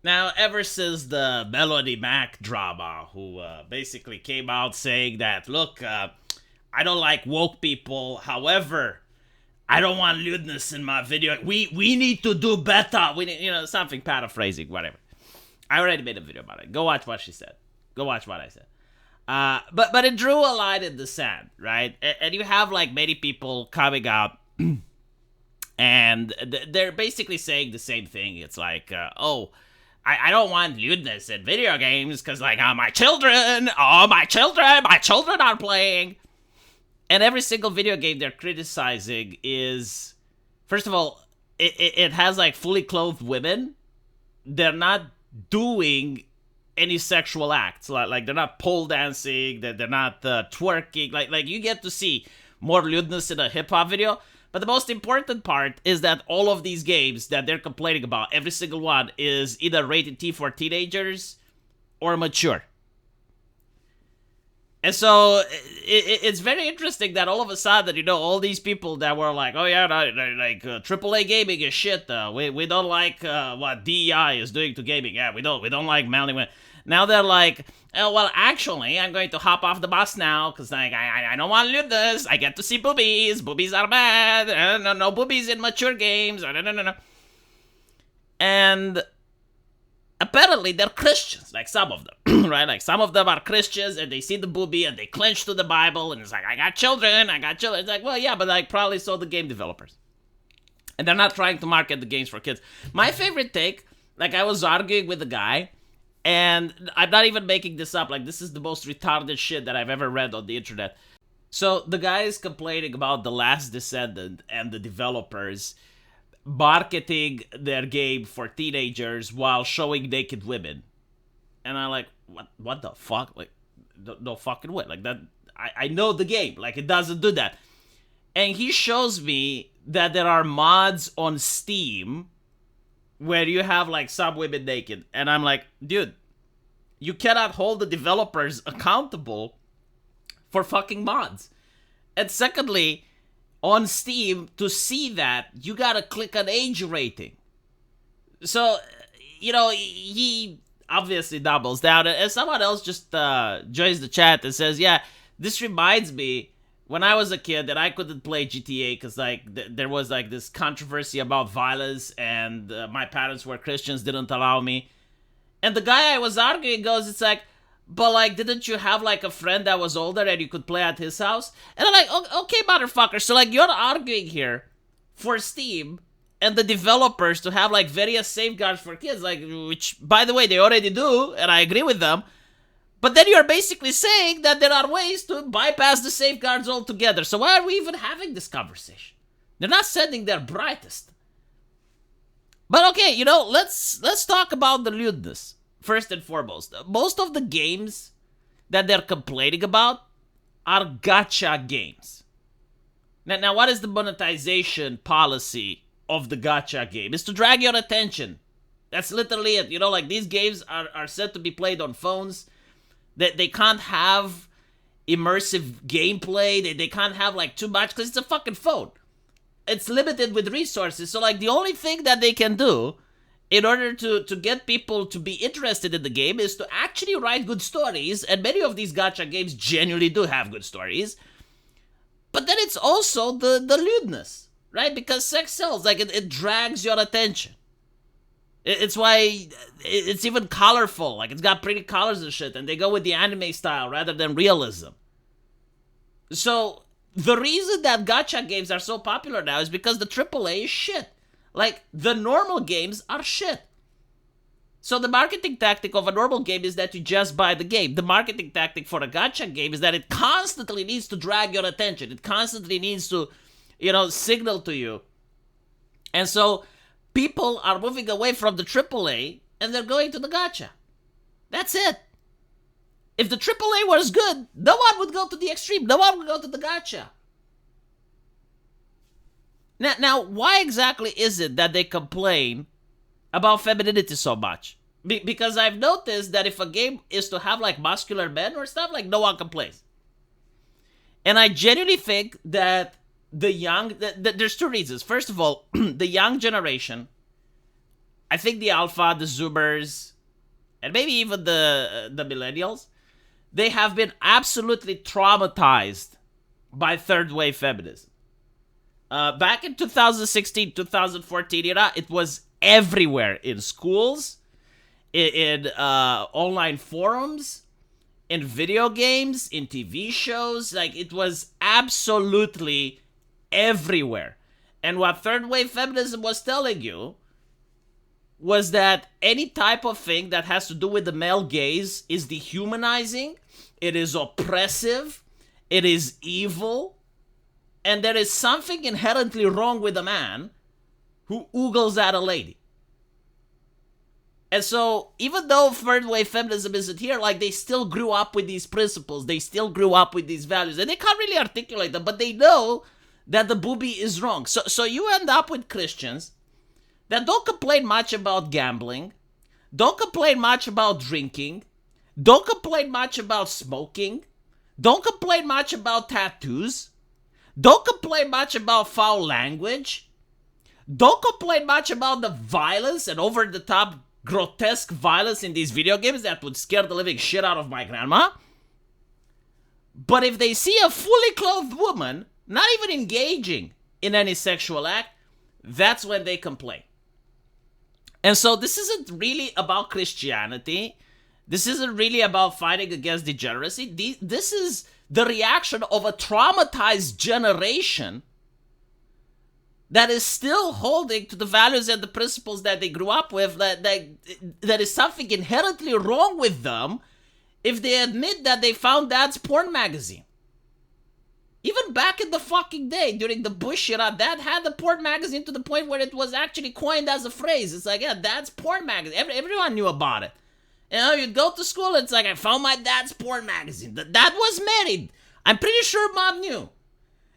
Now, ever since the Melody Mac drama, who basically came out saying that, look, I don't like woke people. However, I don't want lewdness in my video. We need to do better. We need, something paraphrasing, whatever. I already made a video about it. Go watch what she said. Go watch what I said. But it drew a line in the sand, right? And you have like many people coming up, and they're basically saying the same thing. It's like, I don't want lewdness in video games because, like, my children are playing. And every single video game they're criticizing is, first of all, it has like fully clothed women. They're not doing any sexual acts. Like they're not pole dancing. They're not twerking. Like you get to see more lewdness in a hip hop video. But the most important part is that all of these games that they're complaining about, every single one is either rated T for teenagers or mature. And so it's very interesting that all of a sudden, all these people that were like, oh yeah, like AAA gaming is shit. We don't like what DEI is doing to gaming. Yeah, we don't like manly women. Now they're like, oh, well, actually, I'm going to hop off the bus now because like I don't want to do this. I get to see boobies. Boobies are bad. No boobies in mature games. No. And apparently they're Christians, like some of them, right? Like some of them are Christians and they see the boobie and they clench to the Bible and it's like, I got children. It's like, well, yeah, but like probably so the game developers. And they're not trying to market the games for kids. My favorite take, like I was arguing with a guy, and I'm not even making this up, like this is the most retarded shit that I've ever read on the internet. So the guy is complaining about The Last Descendant and the developers marketing their game for teenagers while showing naked women. And I'm like, what the fuck? Like, no fucking way. Like that, I know the game. Like it doesn't do that. And he shows me that there are mods on Steam where you have like some women naked. And I'm like, dude, you cannot hold the developers accountable for fucking mods. And secondly, on Steam, to see that, you gotta click an age rating. So, he obviously doubles down. And someone else just joins the chat and says, yeah, this reminds me when I was a kid that I couldn't play GTA because like there was like this controversy about violence and my parents were Christians, didn't allow me. And the guy I was arguing goes, it's like, but like, didn't you have like a friend that was older and you could play at his house? And I'm like, okay, motherfucker. So like, you're arguing here for Steam and the developers to have like various safeguards for kids, like, which by the way, they already do, and I agree with them. But then you're basically saying that there are ways to bypass the safeguards altogether. So why are we even having this conversation? They're not sending their brightest. But okay, let's talk about the lewdness. First and foremost, most of the games that they're complaining about are gacha games. Now what is the monetization policy of the gacha game? It's to drag your attention. That's literally it. Like these games are set to be played on phones. They can't have immersive gameplay. They can't have like too much because it's a fucking phone. It's limited with resources. So like the only thing that they can do in order to get people to be interested in the game is to actually write good stories. And many of these gacha games genuinely do have good stories. But then it's also the lewdness, right? Because sex sells. Like it drags your attention. It's why it's even colorful. Like it's got pretty colors and shit. And they go with the anime style rather than realism. So the reason that gacha games are so popular now is because the AAA is shit. Like, the normal games are shit. So the marketing tactic of a normal game is that you just buy the game. The marketing tactic for a gacha game is that it constantly needs to drag your attention. It constantly needs to, signal to you. And so people are moving away from the AAA and they're going to the gacha. That's it. If the AAA was good, no one would go to the extreme. No one would go to the gacha. Now, why exactly is it that they complain about femininity so much? Because I've noticed that if a game is to have like muscular men or stuff, like no one complains. And I genuinely think that the young, there's two reasons. First of all, the young generation I think the alpha, the zoomers, and maybe even the millennials, they have been absolutely traumatized by third wave feminism. Back in 2016, 2014 era, it was everywhere in schools, in online forums, in video games, in TV shows. Like, it was absolutely everywhere. And what third wave feminism was telling you was that any type of thing that has to do with the male gaze is dehumanizing, it is oppressive, it is evil, and there is something inherently wrong with a man who oogles at a lady. And so, even though third wave feminism isn't here, like, they still grew up with these principles, they still grew up with these values, and they can't really articulate them, but they know that the boobie is wrong. So you end up with Christians that don't complain much about gambling, don't complain much about drinking, don't complain much about smoking, don't complain much about tattoos, don't complain much about foul language, don't complain much about the violence and over-the-top grotesque violence in these video games that would scare the living shit out of my grandma. But if they see a fully clothed woman not even engaging in any sexual act, that's when they complain. And so this isn't really about Christianity. This isn't really about fighting against degeneracy. This is the reaction of a traumatized generation that is still holding to the values and the principles that they grew up with, that is something inherently wrong with them if they admit that they found Dad's porn magazine. Even back in the fucking day, during the Bush era, Dad had the porn magazine to the point where it was actually coined as a phrase. It's like, yeah, Dad's porn magazine. Everyone knew about it. You know, you'd go to school, it's like, I found my dad's porn magazine. The dad was married. I'm pretty sure Mom knew.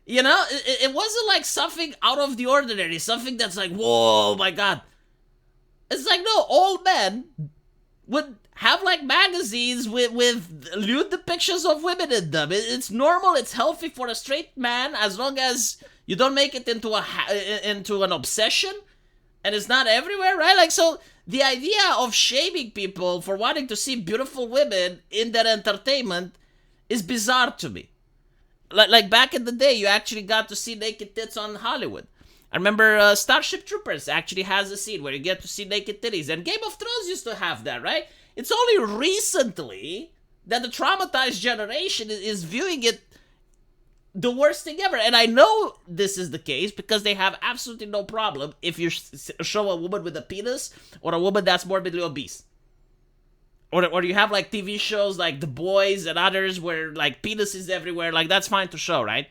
You know, it wasn't like something out of the ordinary, something that's like, whoa, my God. It's like, no, old men would have like magazines with lewd depictions of women in them. It's normal, it's healthy for a straight man, as long as you don't make it into an obsession, and it's not everywhere, right? Like, so the idea of shaming people for wanting to see beautiful women in their entertainment is bizarre to me. Like back in the day, you actually got to see naked tits on Hollywood. I remember Starship Troopers actually has a scene where you get to see naked titties, and Game of Thrones used to have that, right? It's only recently that the traumatized generation is viewing it the worst thing ever. And I know this is the case because they have absolutely no problem if you show a woman with a penis or a woman that's morbidly obese. Or you have like TV shows like The Boys and others where like penis is everywhere. Like, that's fine to show, right?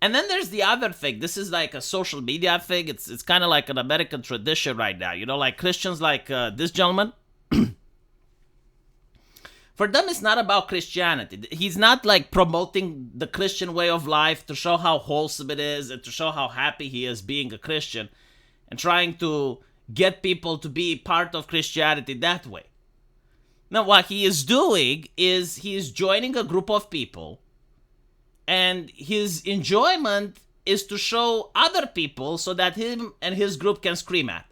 And then there's the other thing. This is like a social media thing. It's kind of like an American tradition right now. You know, like Christians like this gentleman. For them, it's not about Christianity. He's not like promoting the Christian way of life to show how wholesome it is and to show how happy he is being a Christian and trying to get people to be part of Christianity that way. Now, what he is doing is he is joining a group of people, and his enjoyment is to show other people so that him and his group can scream at.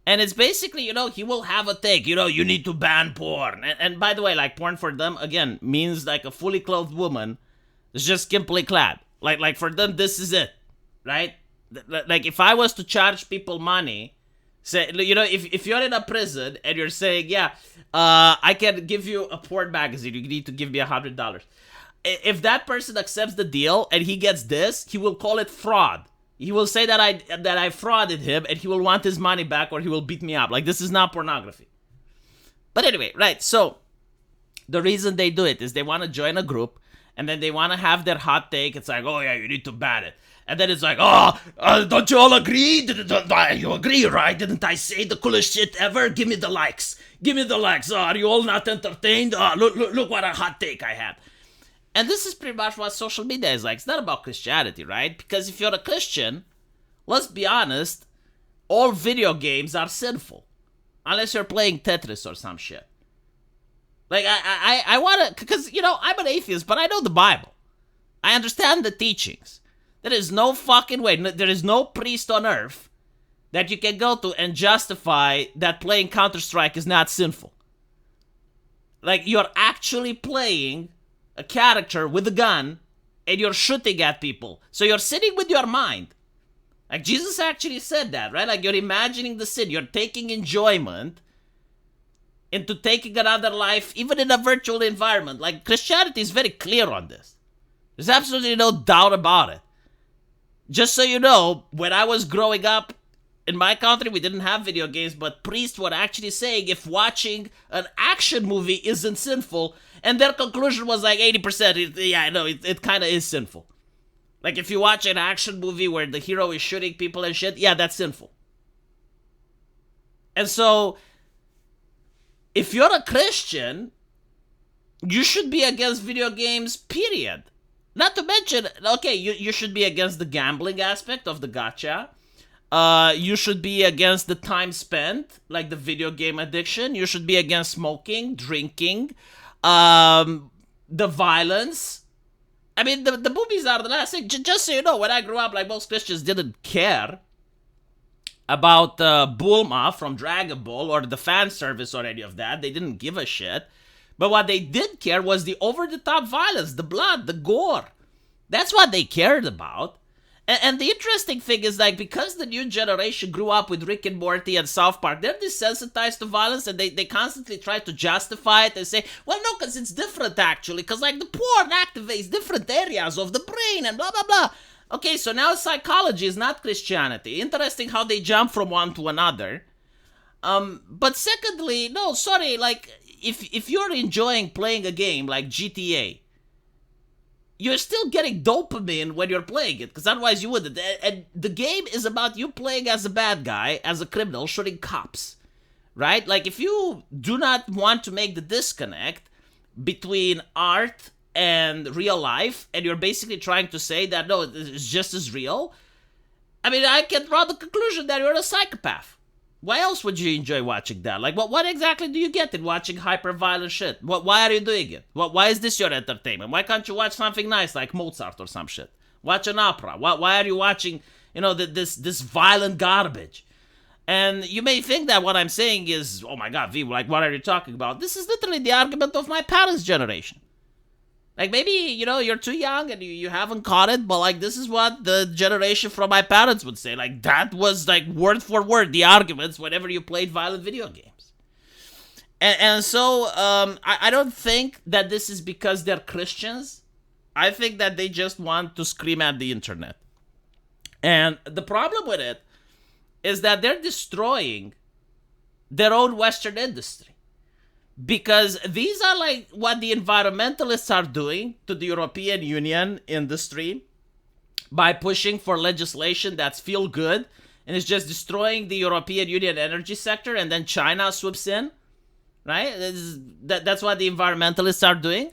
And it's basically, you know, he will have a take, you know, you need to ban porn. And by the way, like, porn for them, again, means like a fully clothed woman is just skimpily clad. Like for them, this is it, right? Like, if I was to charge people money, say, you know, if you're in a prison and you're saying, yeah, I can give you a porn magazine, you need to give me $100. If that person accepts the deal and he gets this, he will call it fraud. He will say that I frauded him, and he will want his money back, or he will beat me up. Like, this is not pornography. But anyway, right, so the reason they do it is they want to join a group, and then they want to have their hot take. It's like, oh yeah, you need to ban it. And then it's like, don't you all agree? You agree, right? Didn't I say the coolest shit ever? Give me the likes. Give me the likes. Oh, are you all not entertained? Look what a hot take I had. And this is pretty much what social media is like. It's not about Christianity, right? Because if you're a Christian, let's be honest, all video games are sinful. Unless you're playing Tetris or some shit. Like, I want to, because, you know, I'm an atheist, but I know the Bible. I understand the teachings. There is no fucking way, there is no priest on earth that you can go to and justify that playing Counter-Strike is not sinful. Like, you're actually playing a character with a gun and you're shooting at people. So you're sitting with your mind. Like, Jesus actually said that, right? Like, you're imagining the sin. You're taking enjoyment into taking another life, even in a virtual environment. Like, Christianity is very clear on this. There's absolutely no doubt about it. Just so you know, when I was growing up, in my country, we didn't have video games, but priests were actually saying if watching an action movie isn't sinful, and their conclusion was like 80%. Yeah, I know, it kind of is sinful. Like, if you watch an action movie where the hero is shooting people and shit, yeah, that's sinful. And so, if you're a Christian, you should be against video games, period. Not to mention, okay, you should be against the gambling aspect of the gacha. You should be against the time spent, like the video game addiction. You should be against smoking, drinking, the violence. I mean, the movies are the last thing. Just so you know, when I grew up, like, most Christians didn't care about Bulma from Dragon Ball or the fan service or any of that. They didn't give a shit. But what they did care was the over-the-top violence, the blood, the gore. That's what they cared about. And the interesting thing is, like, because the new generation grew up with Rick and Morty and South Park, they're desensitized to violence, and they constantly try to justify it and say, well, no, because it's different, actually, because, like, the porn activates different areas of the brain and blah, blah, blah. Okay, so now psychology is not Christianity. Interesting how they jump from one to another. But secondly, no, sorry, like, if you're enjoying playing a game like GTA, you're still getting dopamine when you're playing it, because otherwise you wouldn't. And the game is about you playing as a bad guy, as a criminal, shooting cops, right? Like, if you do not want to make the disconnect between art and real life, and you're basically trying to say that, no, it's just as real, I mean, I can draw the conclusion that you're a psychopath. Why else would you enjoy watching that? Like, what exactly do you get in watching hyper-violent shit? Why are you doing it? Why is this your entertainment? Why can't you watch something nice like Mozart or some shit? Watch an opera. Why are you watching, this violent garbage? And you may think that what I'm saying is, oh my god, V, like, what are you talking about? This is literally the argument of my parents' generation. Like, maybe, you're too young and you haven't caught it, but, like, this is what the generation from my parents would say. Like, that was, like, word for word, the arguments whenever you played violent video games. And so, I don't think that this is because they're Christians. I think that they just want to scream at the internet. And the problem with it is that they're destroying their own Western industry. Because these are like what the environmentalists are doing to the European Union industry by pushing for legislation that's feel good and is just destroying the European Union energy sector, and then China swoops in, right? That's what the environmentalists are doing.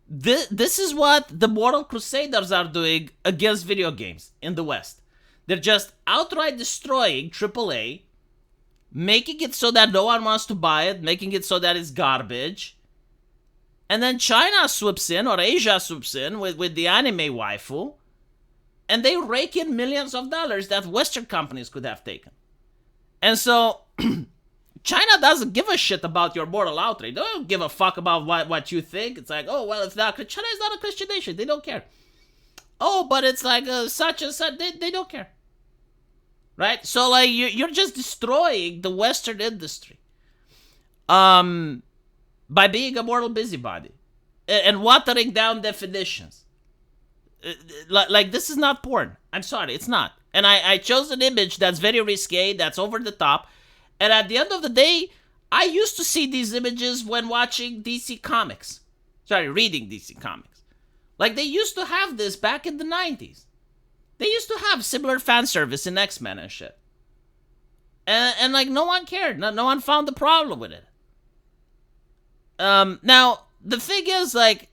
This is what the moral crusaders are doing against video games in the West. They're just outright destroying AAA, making it so that no one wants to buy it, making it so that it's garbage. And then China swoops in, or Asia swoops in with the anime waifu, and they rake in millions of dollars that Western companies could have taken. And so, China doesn't give a shit about your moral outrage. They don't give a fuck about what you think. It's like, oh, well, China is not a Christian nation. They don't care. Oh, but it's like such and such. They don't care. Right? So, like, you're just destroying the Western industry by being a moral busybody and watering down definitions. Like, this is not porn. I'm sorry, it's not. And I chose an image that's very risque, that's over the top. And at the end of the day, I used to see these images when watching DC Comics. Sorry, reading DC Comics. Like, they used to have this back in the 90s. They used to have similar fan service in X-Men and shit. And like, no one cared. No one found the problem with it. Now, the thing is, like,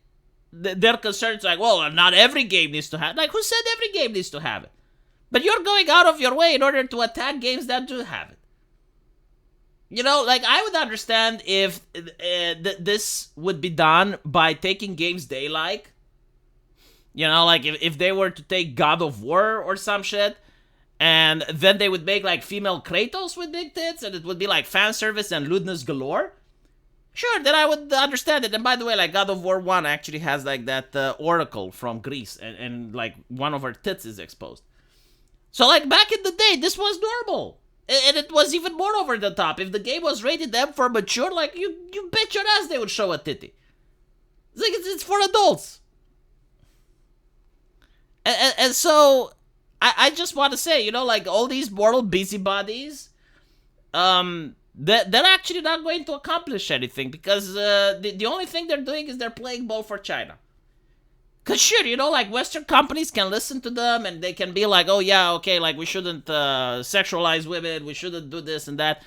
their concerns like, well, not every game needs to have it. Like, who said every game needs to have it? But you're going out of your way in order to attack games that do have it. Like, I would understand if this would be done by taking games they like. Like, if they were to take God of War or some shit, And then they would make like female Kratos with big tits, and it would be like fan service and lewdness galore. Sure, then I would understand it. And by the way, like God of War 1 actually has like that oracle from Greece, and like one of her tits is exposed. So like back in the day, this was normal. And it was even more over the top. If the game was rated M for mature, like you bet your ass they would show a titty. It's like it's for adults. And so I just want to say, like all these moral busybodies, they're actually not going to accomplish anything because the only thing they're doing is they're playing ball for China. Because sure, like Western companies can listen to them and they can be like, oh yeah, okay, like we shouldn't sexualize women, we shouldn't do this and that.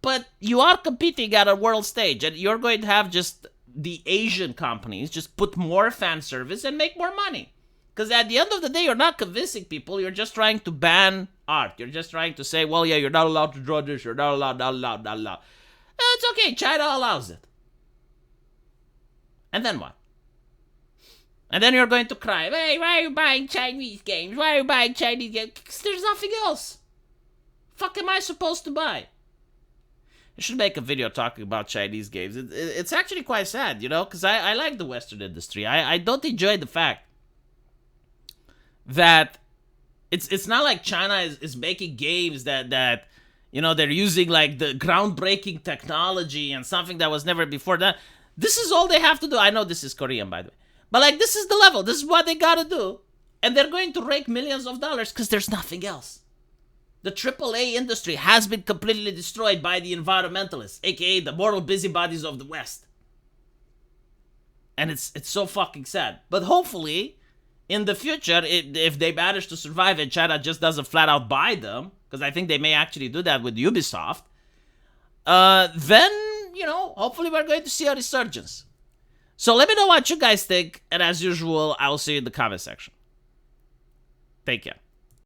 But you are competing at a world stage and you're going to have just the Asian companies just put more fan service and make more money. Because at the end of the day, you're not convincing people, you're just trying to ban art. You're just trying to say, well, yeah, you're not allowed to draw this, you're not allowed. It's okay, China allows it. And then what? And then you're going to cry, hey, why are you buying Chinese games? Why are you buying Chinese games? Because there's nothing else. Fuck am I supposed to buy? I should make a video talking about Chinese games. It's actually quite sad, because I like the Western industry. I don't enjoy the fact that it's not like China is making games that they're using like the groundbreaking technology and something that was never before done. This is all they have to do. I know this is Korean, by the way. But like this is the level. This is what they gotta do. And they're going to rake millions of dollars because there's nothing else. The AAA industry has been completely destroyed by the environmentalists, aka the moral busybodies of the West. And it's so fucking sad. But hopefully, in the future, if they manage to survive and China just doesn't flat out buy them, because I think they may actually do that with Ubisoft, then, hopefully we're going to see a resurgence. So let me know what you guys think, and as usual, I will see you in the comment section. Take care.